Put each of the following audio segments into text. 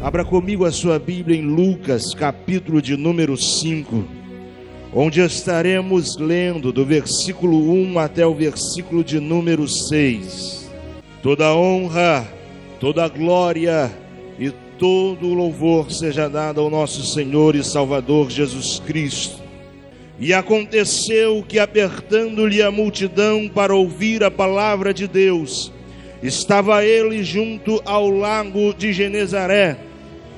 Abra comigo a sua Bíblia em Lucas, capítulo de número 5, onde estaremos lendo do versículo 1 até o versículo de número 6. Toda honra, toda glória e todo o louvor seja dado ao nosso Senhor e Salvador Jesus Cristo. E aconteceu que, apertando-lhe a multidão para ouvir a palavra de Deus, estava ele junto ao lago de Genezaré,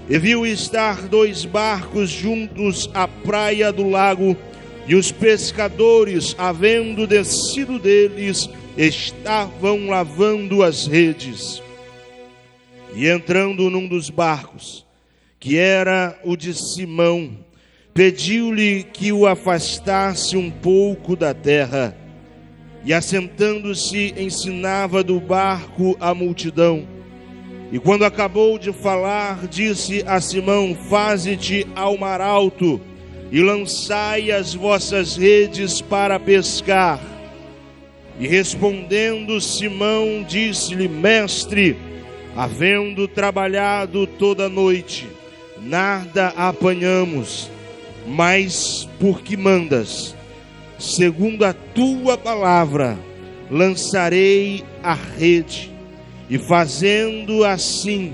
e viu estar 2 barcos juntos à praia do lago, e os pescadores, havendo descido deles, estavam lavando as redes. E entrando num dos barcos, que era o de Simão, pediu-lhe que o afastasse um pouco da terra, e assentando-se ensinava do barco a multidão. E quando acabou de falar, disse a Simão: faze-te ao mar alto e lançai as vossas redes para pescar. E respondendo Simão, disse-lhe: mestre, havendo trabalhado toda a noite, nada apanhamos, mas porque mandas, segundo a tua palavra, lançarei a rede. E fazendo assim,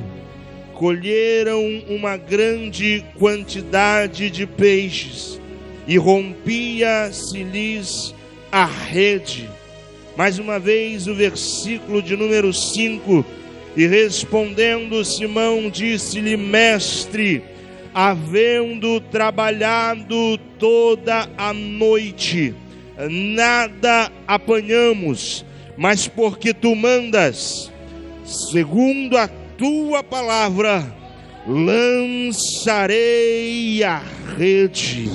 colheram uma grande quantidade de peixes, e rompia-se-lhes a rede. Mais uma vez o versículo de número 5. E respondendo Simão, disse-lhe: mestre, havendo trabalhado toda a noite, nada apanhamos, mas porque tu mandas, segundo a tua palavra, lançarei a rede.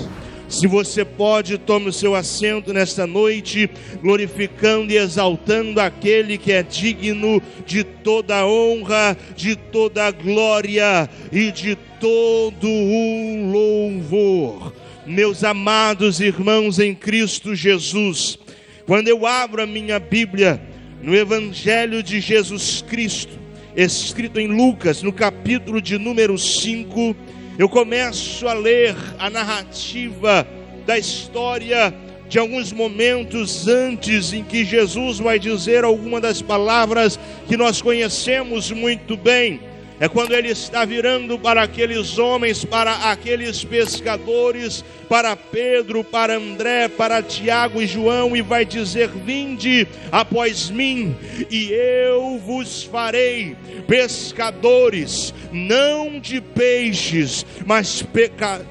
Se você pode, tome o seu assento nesta noite, glorificando e exaltando aquele que é digno de toda honra, de toda glória e de todo o louvor. Meus amados irmãos em Cristo Jesus, quando eu abro a minha Bíblia no Evangelho de Jesus Cristo, escrito em Lucas, no capítulo de número 5, eu começo a ler a narrativa da história de alguns momentos antes em que Jesus vai dizer alguma das palavras que nós conhecemos muito bem. É quando ele está virando para aqueles homens, para aqueles pescadores, para Pedro, para André, para Tiago e João, e vai dizer: vinde após mim, e eu vos farei pescadores, não de peixes, mas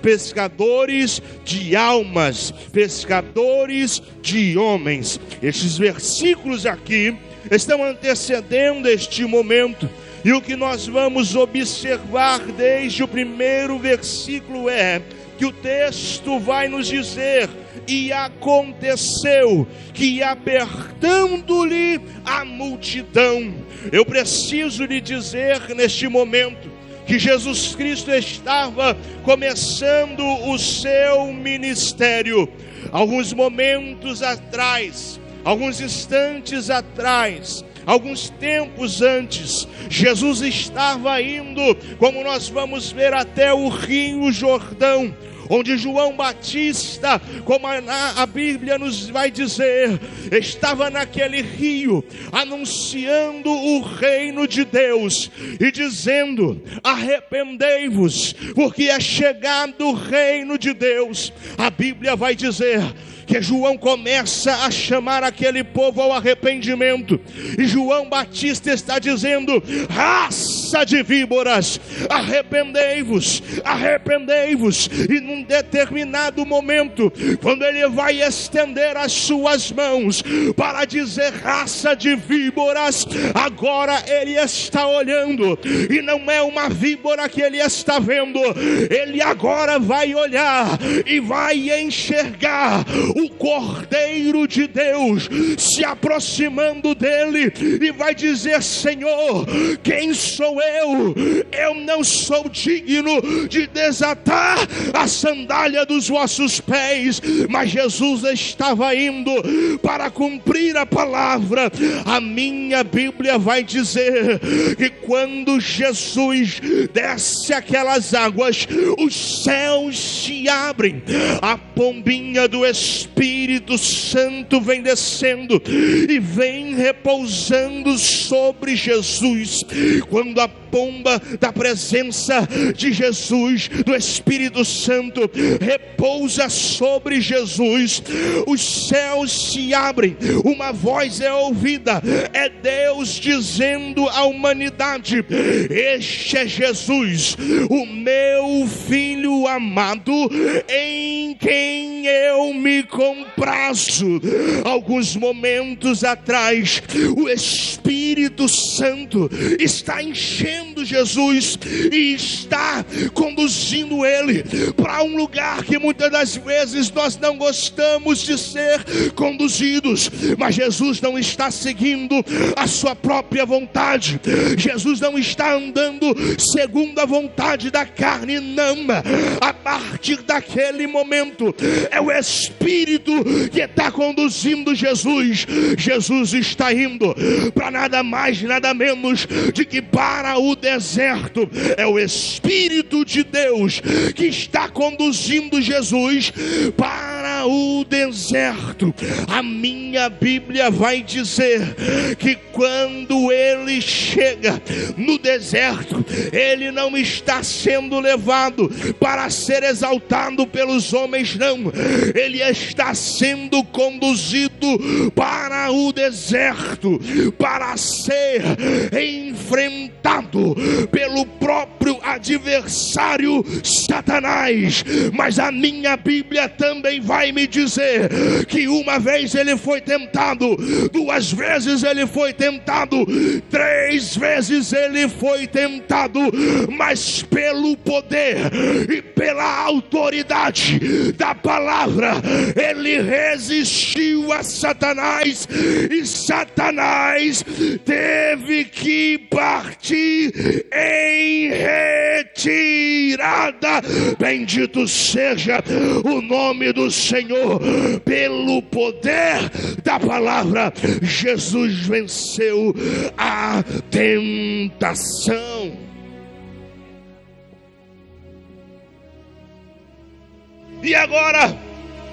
pescadores de almas, pescadores de homens. Estes versículos aqui estão antecedendo este momento. E o que nós vamos observar desde o primeiro versículo é que o texto vai nos dizer: e aconteceu que, apertando-lhe a multidão. Eu preciso lhe dizer neste momento que Jesus Cristo estava começando o seu ministério. Alguns momentos atrás, alguns instantes atrás, alguns tempos antes, Jesus estava indo, como nós vamos ver, até o Rio Jordão, onde João Batista, como a Bíblia nos vai dizer, estava naquele rio, anunciando o reino de Deus, e dizendo: arrependei-vos, porque é chegado o reino de Deus. A Bíblia vai dizer que João começa a chamar aquele povo ao arrependimento, e João Batista está dizendo: raça de víboras, arrependei-vos, arrependei-vos. E num determinado momento, quando ele vai estender as suas mãos para dizer raça de víboras, agora ele está olhando, e não é uma víbora que ele está vendo, ele agora vai olhar e vai enxergar o Cordeiro de Deus se aproximando dele, e vai dizer: Senhor, quem sou eu? Eu não sou digno de desatar as sandália dos vossos pés. Mas Jesus estava indo para cumprir a palavra. A minha Bíblia vai dizer que quando Jesus desce aquelas águas, os céus se abrem, a pombinha do Espírito Santo vem descendo e vem repousando sobre Jesus. Quando a pomba da presença de Jesus, do Espírito Santo, repousa sobre Jesus, os céus se abrem, uma voz é ouvida, é Deus dizendo à humanidade: este é Jesus, o meu Filho amado, em quem eu me comprazo. Alguns momentos atrás, o Espírito Santo está enchendo Jesus e está conduzindo ele para um lugar que muitas das vezes nós não gostamos de ser conduzidos, mas Jesus não está seguindo a sua própria vontade. Jesus não está andando segundo a vontade da carne, não. A partir daquele momento é o Espírito que está conduzindo Jesus. Jesus está indo para nada mais, nada menos de que para o deserto. É o Espírito de Deus que está conduzindo Jesus para o deserto. A minha Bíblia vai dizer que quando ele chega no deserto, ele não está sendo levado para ser exaltado pelos homens, não. Ele está sendo conduzido para o deserto para ser enfrentado pelo próprio adversário Satanás. Mas a minha Bíblia também vai me dizer que uma vez ele foi tentado, duas vezes ele foi tentado, três vezes ele foi tentado, mas pelo poder e pela autoridade da palavra ele resistiu a Satanás, e Satanás teve que partir em retirada. Bendito seja o nome do Senhor. Pelo poder da palavra, Jesus venceu a tentação. E agora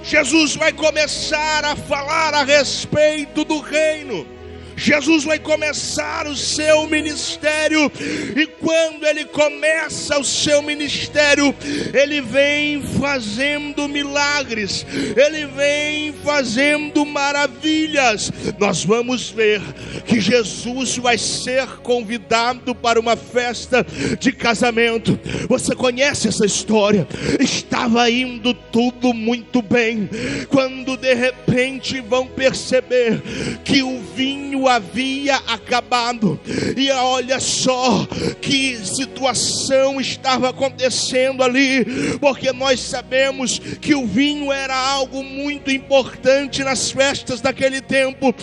Jesus vai começar a falar a respeito do reino. Jesus vai começar o seu ministério, e quando ele começa o seu ministério, ele vem fazendo milagres, ele vem fazendo maravilhas. Nós vamos ver que Jesus vai ser convidado para uma festa de casamento. Você conhece essa história? Estava indo tudo muito bem, quando de repente vão perceber que o vinho havia acabado. E olha só que situação estava acontecendo ali, porque nós sabemos que o vinho era algo muito importante nas festas daquele tempo.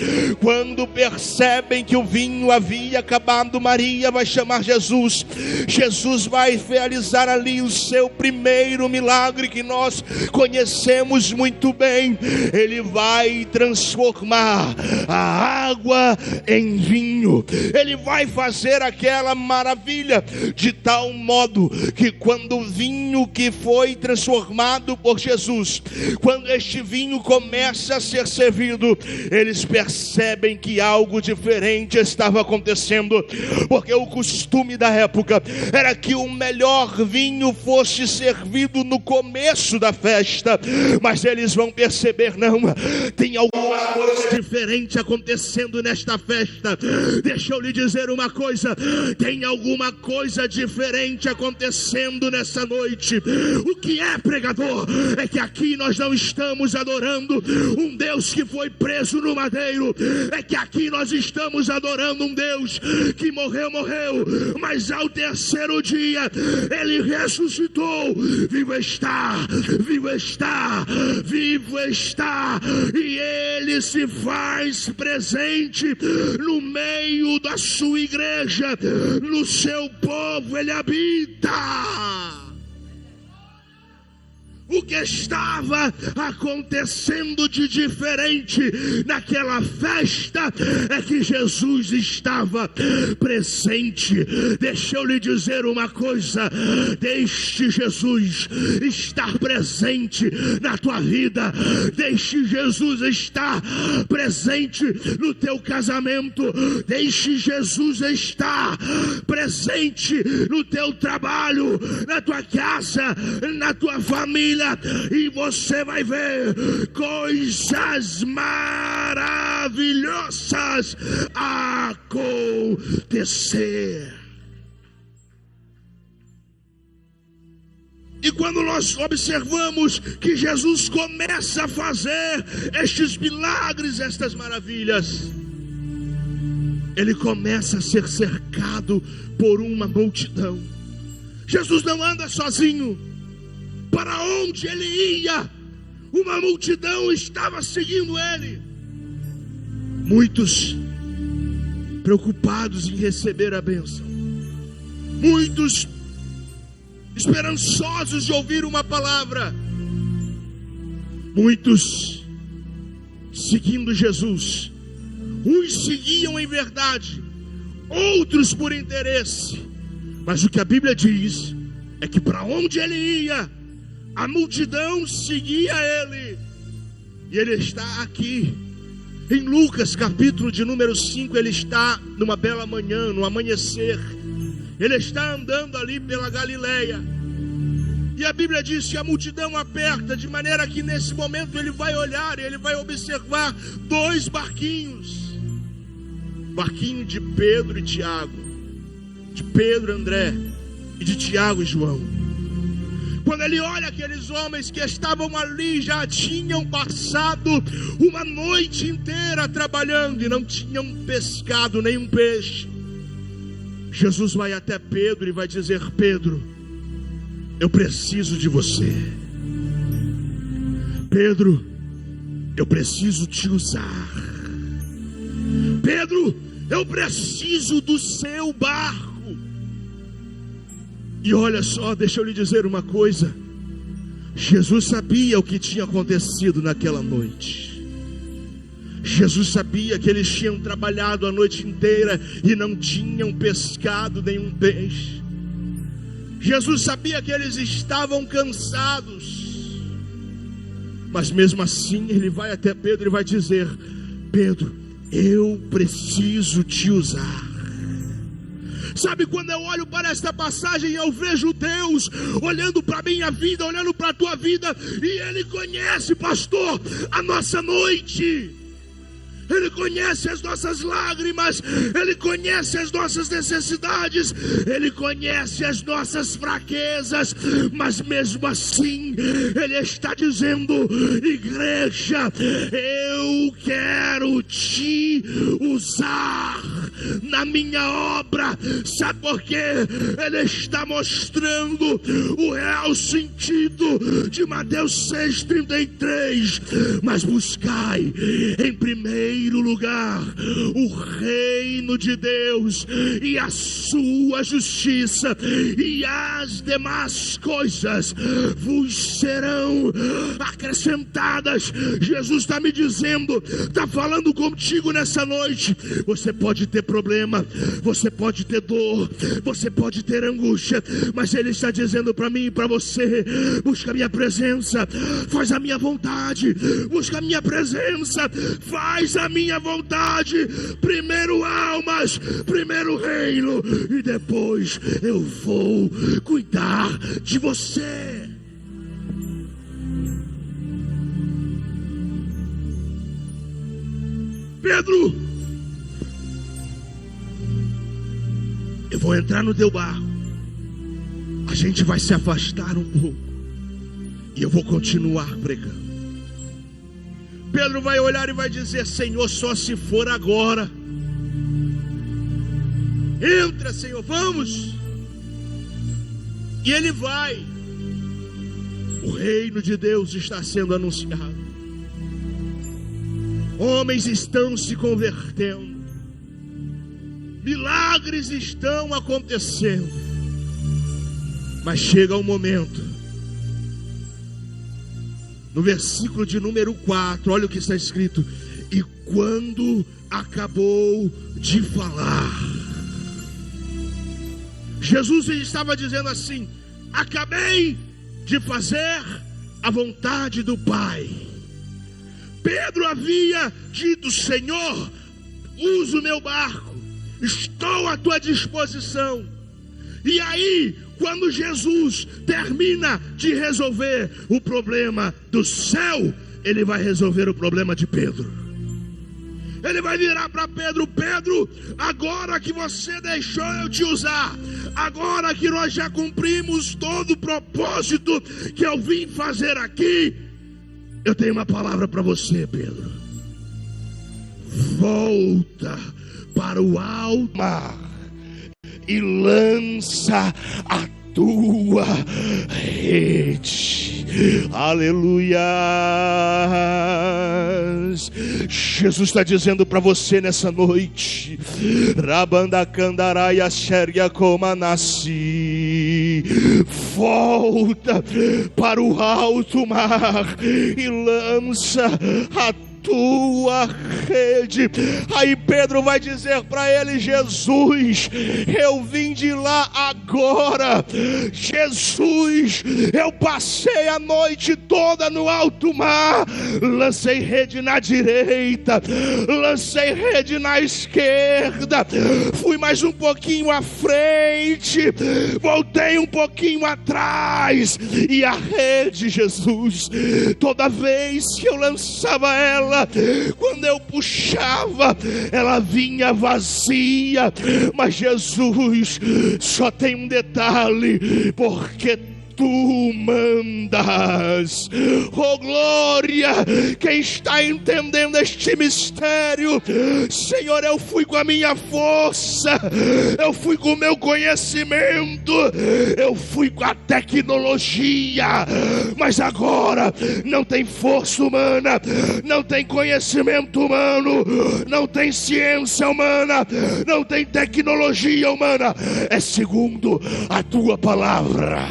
Quando percebem que o vinho havia acabado, Maria vai chamar Jesus. Jesus vai realizar ali o seu primeiro milagre que nós conhecemos muito bem. Ele vai transformar a água em vinho. Ele vai fazer aquela maravilha de tal modo que quando o vinho que foi transformado por Jesus, quando este vinho começa a ser servido, eles percebem que algo diferente estava acontecendo, porque o costume da época era que o melhor vinho fosse servido no começo da festa, mas eles vão perceber, não, tem alguma coisa diferente acontecendo nesta festa. Deixa eu lhe dizer uma coisa, tem alguma coisa diferente acontecendo nessa noite. O que é, pregador? É que aqui nós não estamos adorando um Deus que foi preso no madeiro, é que aqui nós estamos adorando um Deus que morreu, mas ao terceiro dia ele ressuscitou. Vivo está, vivo está, vivo está, e ele se faz presente no meio da sua igreja, no seu povo ele habita. O que estava acontecendo de diferente naquela festa é que Jesus estava presente. Deixa eu lhe dizer uma coisa: deixe Jesus estar presente na tua vida, deixe Jesus estar presente no teu casamento, deixe Jesus estar presente no teu trabalho, na tua casa, na tua família, e você vai ver coisas maravilhosas acontecer. E quando nós observamos que Jesus começa a fazer estes milagres, estas maravilhas, ele começa a ser cercado por uma multidão. Jesus não anda sozinho. Para onde ele ia, uma multidão estava seguindo ele. Muitos preocupados em receber a bênção, muitos esperançosos de ouvir uma palavra, muitos seguindo Jesus. Uns seguiam em verdade, outros por interesse, mas o que a Bíblia diz é que para onde ele ia, a multidão seguia ele. E ele está aqui em Lucas capítulo de número 5. Ele está numa bela manhã, no amanhecer. Ele está andando ali pela Galileia, e a Bíblia diz que a multidão aperta, de maneira que nesse momento ele vai olhar e ele vai observar dois barquinhos. Barquinho de Pedro e Tiago, de Pedro e André, e de Tiago e João. Quando ele olha aqueles homens que estavam ali, já tinham passado uma noite inteira trabalhando e não tinham pescado nenhum peixe. Jesus vai até Pedro e vai dizer: Pedro, eu preciso de você. Pedro, eu preciso te usar. Pedro, eu preciso do seu barco. E olha só, deixa eu lhe dizer uma coisa. Jesus sabia o que tinha acontecido naquela noite. Jesus sabia que eles tinham trabalhado a noite inteira e não tinham pescado nenhum peixe. Jesus sabia que eles estavam cansados. Mas mesmo assim ele vai até Pedro e vai dizer: Pedro, eu preciso te usar. Sabe, quando eu olho para esta passagem, eu vejo Deus olhando para a minha vida, olhando para a tua vida, e Ele conhece, pastor, a nossa noite. Ele conhece as nossas lágrimas, Ele conhece as nossas necessidades, Ele conhece as nossas fraquezas, mas mesmo assim, Ele está dizendo: igreja, eu quero te usar na minha obra. Sabe por quê? Ele está mostrando o real sentido de Mateus 6,33. Mas buscai em primeiro lugar o reino de Deus e a sua justiça, e as demais coisas vos serão acrescentadas. Jesus está me dizendo, está falando contigo nessa noite. Você pode ter problema, você pode ter dor, você pode ter angústia, mas Ele está dizendo para mim e para você: busca a minha presença, faz a minha vontade, busca a minha presença, faz a minha vontade. Primeiro almas, primeiro reino, e depois eu vou cuidar de você. Pedro, eu vou entrar no teu barco, a gente vai se afastar um pouco e eu vou continuar pregando. Pedro vai olhar e vai dizer: Senhor, só se for agora. Entra, Senhor, vamos. E ele vai. O reino de Deus está sendo anunciado. Homens estão se convertendo. Milagres estão acontecendo. Mas chega um momento no versículo de número 4, olha o que está escrito: e quando acabou de falar, Jesus estava dizendo assim: acabei de fazer a vontade do Pai. Pedro havia dito: Senhor, usa o meu barco, estou à tua disposição. E aí, quando Jesus termina de resolver o problema do céu, ele vai resolver o problema de Pedro. Ele vai virar para Pedro: Pedro, agora que você deixou eu te usar, agora que nós já cumprimos todo o propósito que eu vim fazer aqui, eu tenho uma palavra para você, Pedro. Volta para o alto mar e lança a tua rede. Aleluia. Jesus está dizendo para você nessa noite: Rabandacandaraia Xéria Comanassi, volta para o alto mar e lança a tua rede. Aí Pedro vai dizer para ele: Jesus, eu vim de lá agora. Jesus, eu passei a noite toda no alto mar, lancei rede na direita, lancei rede na esquerda, fui mais um pouquinho à frente, voltei um pouquinho atrás, e a rede, Jesus, toda vez que eu lançava ela, quando eu puxava, ela vinha vazia. Mas Jesus, só tem um detalhe: porque tu mandas. Oh glória, quem está entendendo este mistério? Senhor, eu fui com a minha força, eu fui com o meu conhecimento, eu fui com a tecnologia, mas agora não tem força humana, não tem conhecimento humano, não tem ciência humana, não tem tecnologia humana, é segundo a tua palavra.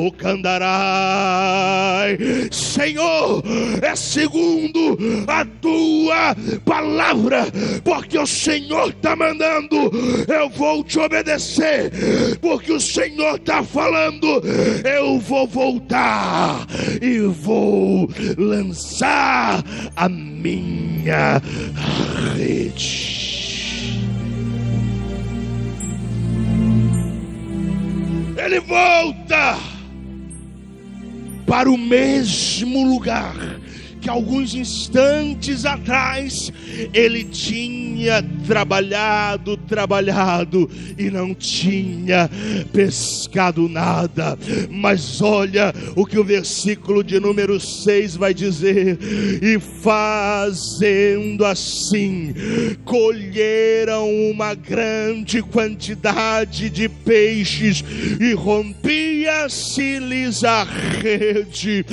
O Candarai, Senhor, é segundo a tua palavra, porque o Senhor está mandando, eu vou te obedecer, porque o Senhor está falando, eu vou voltar e vou lançar a minha rede. Ele volta para o mesmo lugar que alguns instantes atrás ele tinha trabalhado e não tinha pescado nada. Mas olha o que o versículo de número 6 vai dizer: e fazendo assim, colheram uma grande quantidade de peixes, e rompia-se-lhes a rede.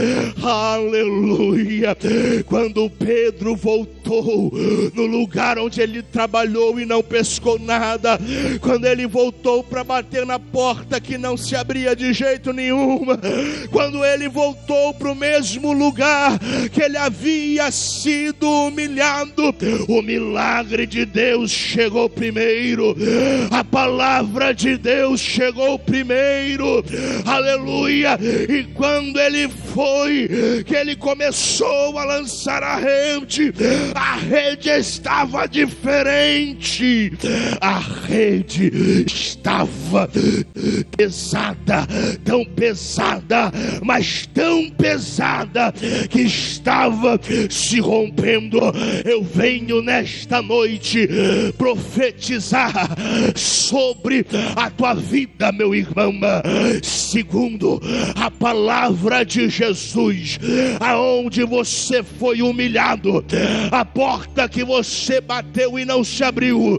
Aleluia. Quando Pedro voltou no lugar onde ele trabalhou e não pescou nada, quando ele voltou para bater na porta que não se abria de jeito nenhum, quando ele voltou para o mesmo lugar que ele havia sido humilhado, o milagre de Deus chegou primeiro, a palavra de Deus chegou primeiro. Aleluia. E quando ele foi, que ele começou a lançar a rede estava diferente. A rede estava pesada, tão pesada, mas tão pesada que estava se rompendo. Eu venho nesta noite profetizar sobre a tua vida, meu irmão, segundo a palavra de Jesus. Aonde você foi humilhado, a porta que você bateu e não se abriu,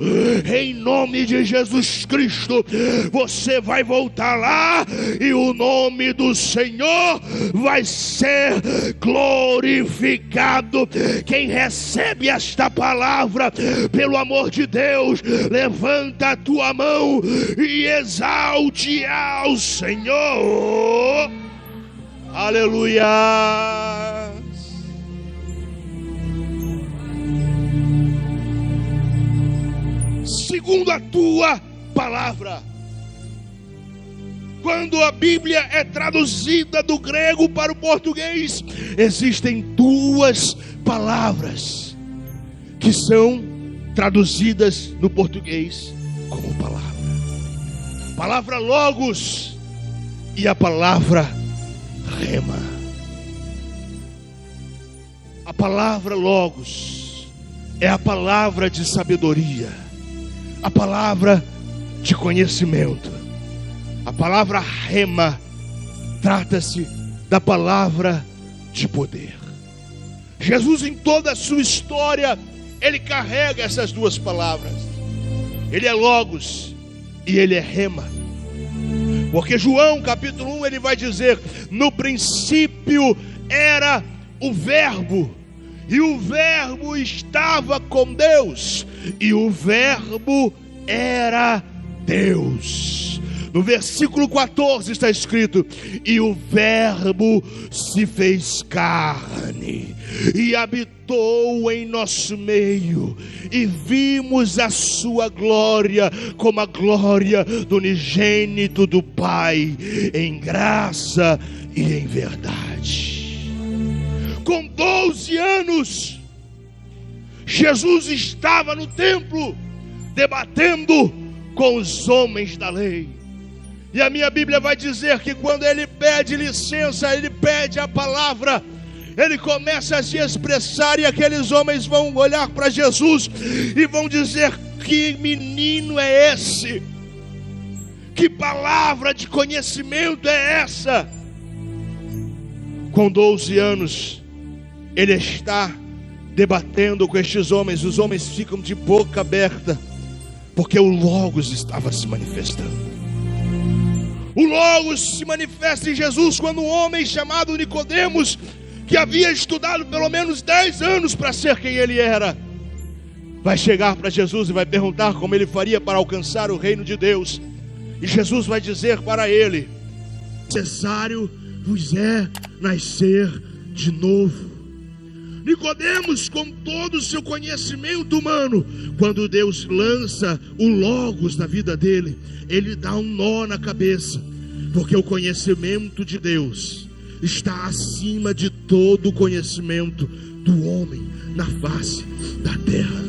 em nome de Jesus Cristo, você vai voltar lá e o nome do Senhor vai ser glorificado. Quem recebe esta palavra, pelo amor de Deus, levanta a tua mão e exalte ao Senhor. Aleluia. segundo a tua palavra. Quando a Bíblia é traduzida do grego para o português, existem duas palavras que são traduzidas no português como palavra. A palavra logos e a palavra rema. A palavra logos é a palavra de sabedoria, a palavra de conhecimento. A palavra rema trata-se da palavra de poder. Jesus, em toda a sua história, ele carrega essas duas palavras. Ele é logos e ele é rema. Porque João capítulo 1 ele vai dizer: no princípio era o verbo, e o verbo estava com Deus, e o verbo era Deus. No versículo 14 está escrito: e o verbo se fez carne e habitou em nosso meio, e vimos a sua glória como a glória do unigênito do Pai, em graça e em verdade. Com 12 anos, Jesus estava no templo debatendo com os homens da lei. E a minha Bíblia vai dizer que quando ele pede licença, ele pede a palavra, ele começa a se expressar, e aqueles homens vão olhar para Jesus e vão dizer: que menino é esse? Que palavra de conhecimento é essa? Com 12 anos, ele está debatendo com estes homens. Os homens ficam de boca aberta, porque o Logos estava se manifestando. O Logos se manifesta em Jesus quando um homem chamado Nicodemos, que havia estudado pelo menos 10 anos para ser quem ele era, vai chegar para Jesus e vai perguntar como ele faria para alcançar o reino de Deus. E Jesus vai dizer para ele: necessário vos é nascer de novo. Nicodemos, com todo o seu conhecimento humano, quando Deus lança o Logos na vida dele, ele dá um nó na cabeça, porque o conhecimento de Deus está acima de todo o conhecimento do homem na face da terra.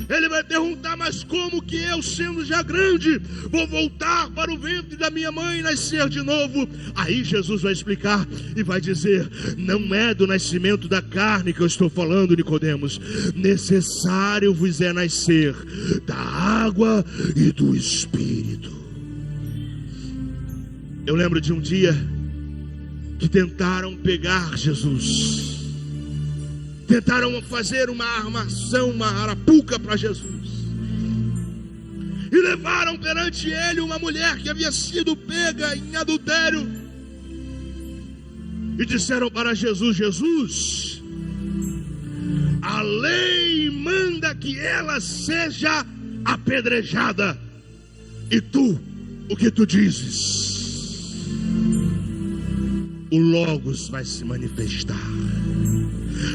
Ele vai perguntar: mas como que eu, sendo já grande, vou voltar para o ventre da minha mãe e nascer de novo? Aí Jesus vai explicar e vai dizer: não é do nascimento da carne que eu estou falando, Nicodemos. Necessário vos é nascer da água e do Espírito. Eu lembro de um dia que tentaram pegar Jesus. Tentaram fazer uma armação, uma arapuca para Jesus, e levaram perante ele uma mulher que havia sido pega em adultério, e disseram para Jesus: Jesus, a lei manda que ela seja apedrejada, e tu, o que tu dizes? O Logos vai se manifestar.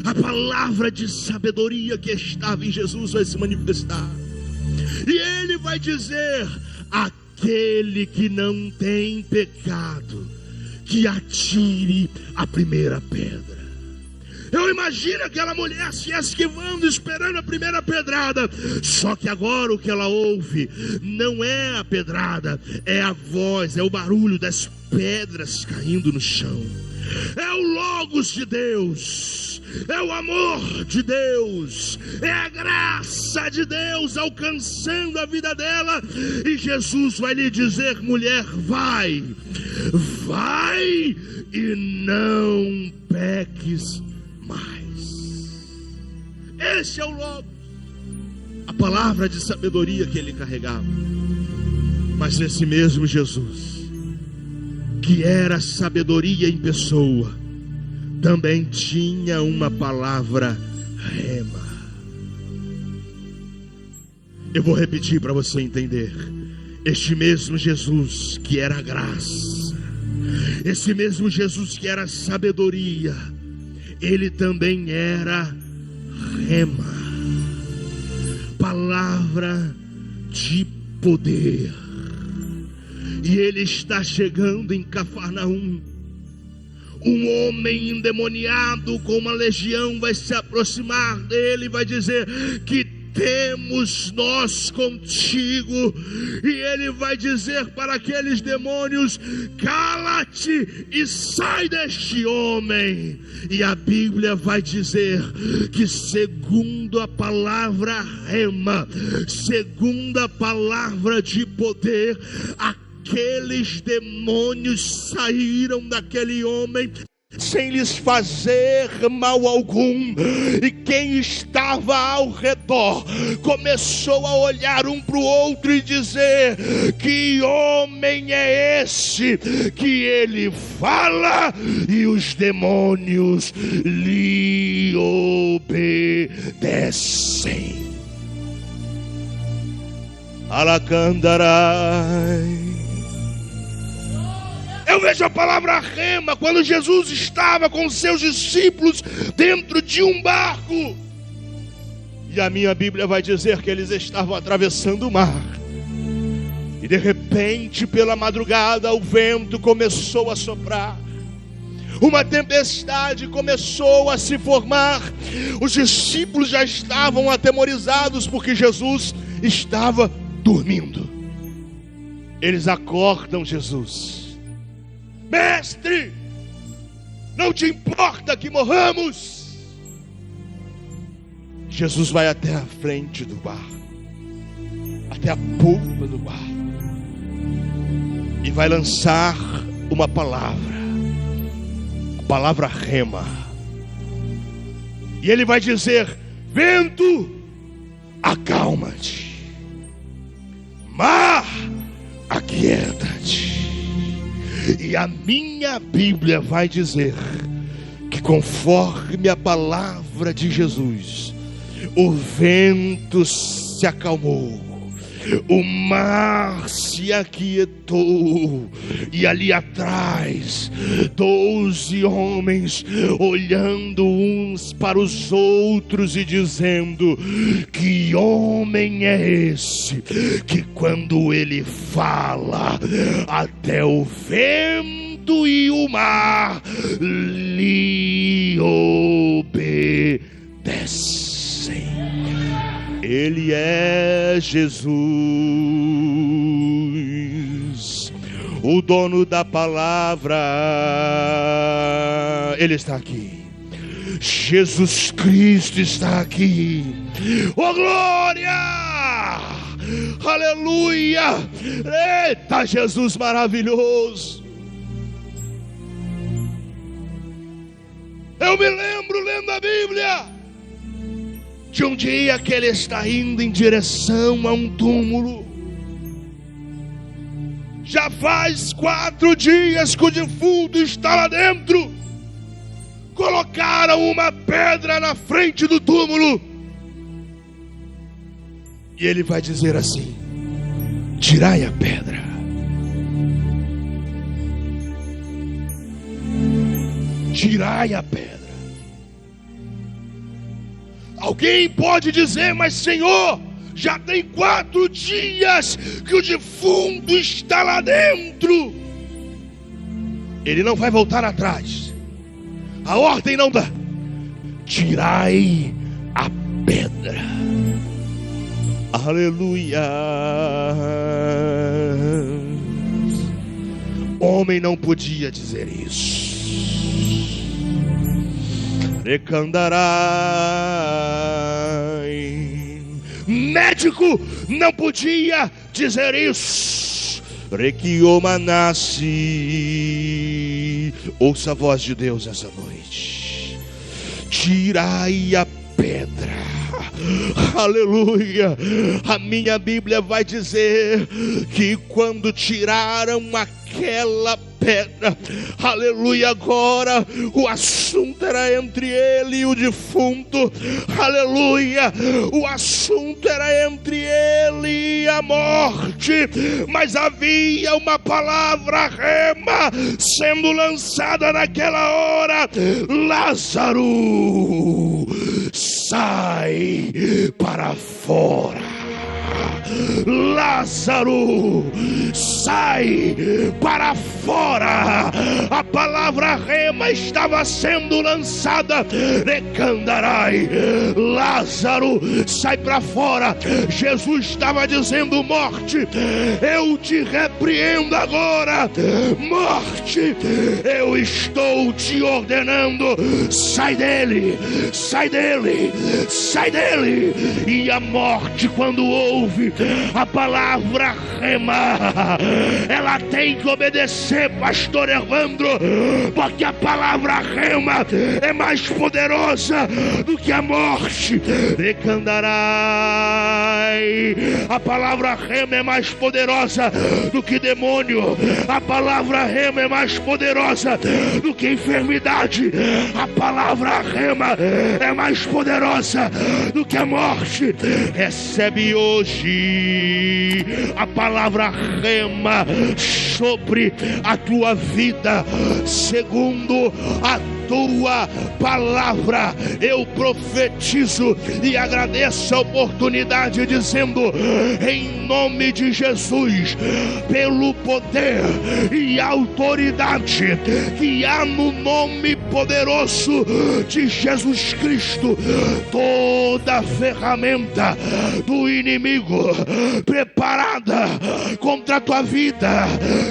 A palavra de sabedoria que estava em Jesus vai se manifestar. E ele vai dizer: aquele que não tem pecado, que atire a primeira pedra. Eu imagino aquela mulher se esquivando, esperando a primeira pedrada. Só que agora o que ela ouve não é a pedrada, é a voz, é o barulho das pedras caindo no chão. É o Logos de Deus, é o amor de Deus, é a graça de Deus alcançando a vida dela. E Jesus vai lhe dizer: mulher, vai e não peques mais. Esse é o Logos, a palavra de sabedoria que ele carregava. Mas esse mesmo Jesus, que era sabedoria em pessoa, também tinha uma palavra rema. Eu vou repetir para você entender. Este mesmo Jesus que era graça, esse mesmo Jesus que era sabedoria, ele também era rema, palavra de poder. E ele está chegando em Cafarnaum. Um homem endemoniado com uma legião vai se aproximar dele e vai dizer: que temos nós contigo? E ele vai dizer para aqueles demônios: cala-te e sai deste homem. E a Bíblia vai dizer que, segundo a palavra rema, segundo a palavra de poder, aqueles demônios saíram daquele homem sem lhes fazer mal algum. E quem estava ao redor começou a olhar um para o outro e dizer: que homem é esse que ele fala e os demônios lhe obedecem? Alacandarai. Eu vejo a palavra rema quando Jesus estava com seus discípulos dentro de um barco. E a minha Bíblia vai dizer que eles estavam atravessando o mar. E de repente, pela madrugada, o vento começou a soprar. Uma tempestade começou a se formar. Os discípulos já estavam atemorizados porque Jesus estava dormindo. Eles acordam Jesus: mestre, não te importa que morramos? Jesus vai até a frente do barco, até a polpa do barco, e vai lançar uma palavra, a palavra rema. E ele vai dizer: vento, acalma-te, mar, aquieta-te. E a minha Bíblia vai dizer que, conforme a palavra de Jesus, o vento se acalmou, o mar se aquietou, e ali atrás 12 homens olhando uns para os outros e dizendo: que homem é esse que, quando ele fala, até o vento e o mar lhe obedecem? Ele é Jesus, o dono da palavra. Ele está aqui. Jesus Cristo está aqui. Oh, glória! Aleluia! Eita, Jesus maravilhoso! Eu me lembro, lendo a Bíblia, de um dia que ele está indo em direção a um túmulo. Já faz 4 dias que o defunto está lá dentro. Colocaram uma pedra na frente do túmulo. E ele vai dizer assim: tirai a pedra. Tirai a pedra. Alguém pode dizer: mas Senhor, já tem 4 dias que o defunto está lá dentro. Ele não vai voltar atrás. A ordem não dá. Tirai a pedra. Aleluia. Homem não podia dizer isso. Recandarai. Médico não podia dizer isso. Requiomanassi. Ouça a voz de Deus essa noite. Tirai a pedra. Aleluia. A minha Bíblia vai dizer que quando tiraram aquela pedra, aleluia, agora o assunto era entre ele e o defunto. Aleluia. O assunto era entre ele e a morte, mas havia uma palavra rema sendo lançada naquela hora: Lázaro, sai para fora. Lázaro, sai para fora. A palavra rema estava sendo lançada. Recandarai, Lázaro, sai para fora. Jesus estava dizendo: morte, eu te repreendo agora. Morte, eu estou te ordenando, sai dele, sai dele, sai dele. E a morte, quando ouve a palavra rema, ela tem que obedecer, pastor Evandro, porque a palavra rema é mais poderosa do que a morte. Recandarai, a palavra rema é mais poderosa do que demônio. A palavra rema é mais poderosa do que enfermidade. A palavra rema é mais poderosa do que a morte. Recebe hoje a palavra rema sobre a tua vida, segundo a tua palavra. Eu profetizo e agradeço a oportunidade, dizendo: em nome de Jesus, pelo poder e autoridade que há no nome poderoso de Jesus Cristo, toda ferramenta do inimigo preparada contra a tua vida,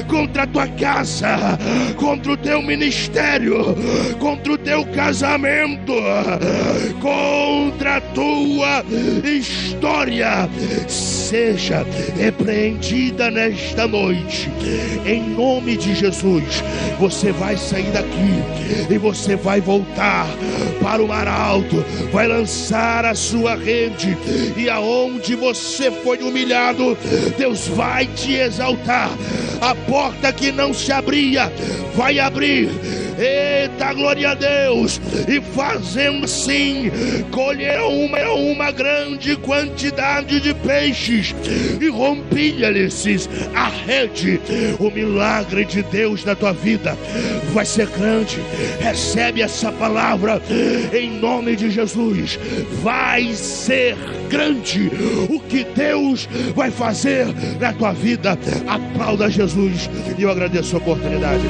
contra a tua casa, contra o teu ministério, contra o teu casamento, contra a tua história, seja repreendida nesta noite, em nome de Jesus. Você vai sair daqui e você vai voltar para o mar alto, vai lançar a sua rede, e aonde você foi humilhado, Deus vai te exaltar. A porta que não se abria vai abrir. Eita, glória a Deus! E fazendo assim, colheram uma grande quantidade de peixes, e rompia-lhes a rede. O milagre de Deus na tua vida vai ser grande. Recebe essa palavra em nome de Jesus. Vai ser grande o que Deus vai fazer na tua vida. Aplauda Jesus, e eu agradeço a oportunidade.